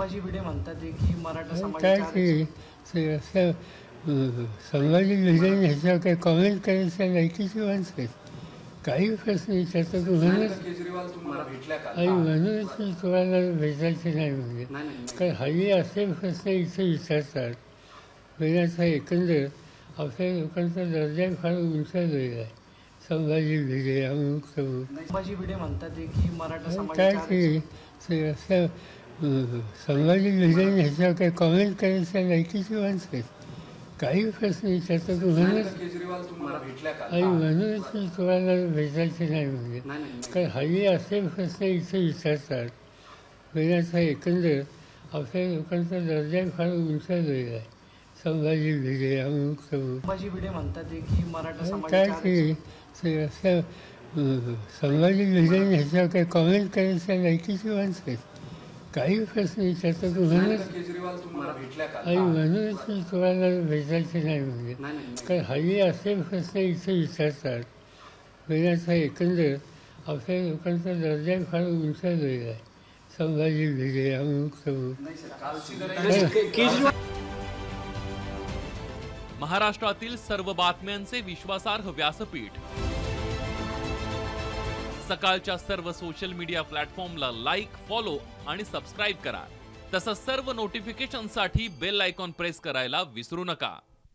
संभाजी भिडे म्हणतात की मराठा काय समाजाच्या ते असं संभाजी भिडे ह्याच्यावर काही कॉमेंट करायच्या लायकीची माणसं आहेत. काही प्रश्न विचारतात म्हणूनच केजरीवाल तुम्हाला भेटल्या का? आणि म्हणूनच तुम्हाला भेटायचे नाही म्हणजे कारण हल्ली असे प्रश्न इथे विचारतात म्हणजे एकंदर आपल्या लोकांचा दर्जा फार उंचावलेला आहे. संभाजी भिडे अमुक तमुक संभाजी भिडे म्हणतात की मराठा काय समाजाच्या ते असं संभाजी भिडे ह्याच्यावर काही कॉमेंट करायच्या लायकीची माणसं आहेत. काही प्रश्न विचारतात म्हणूनच केजरीवाल तुम्हाला भेटल्या का? आणि म्हणूनच तुम्हाला भेटायचे नाही म्हणजे कारण हल्ली असे प्रश्न इथे विचारतात म्हणजे एकंदर आपल्या लोकांचा दर्जा फार उंचावलेला आहे. संभाजी भिडे अमुक तमुक संभाजी भिडे म्हणतात की मराठा काय समाजाच्या ते असं संभाजी भिडे ह्याच्यावर काही कॉमेंट करायच्या लायकीची माणसं आहेत. काही प्रश्न विचारतात म्हणूनच केजरीवाल तुम्हाला भेटल्या का? आणि म्हणूनच तुम्हाला भेटायचे नाही म्हणजे कारण हल्ली असे प्रश्न इथे विचारतात म्हणजे एकंदर आपल्या लोकांचा दर्जा फार उंचावलेला आहे. संभाजी भिडे अमुक तमुक महाराष्ट्रातील सर्व बातम्यांचे विश्वासार्ह व्यासपीठ सकाळच्या सर्व सोशल मीडिया प्लॅटफॉर्मला लाईक, फॉलो आणि सबस्क्राईब करा. तसंच सर्व नोटिफिकेशनसाठी बेल आयकॉन प्रेस करायला विसरू नका.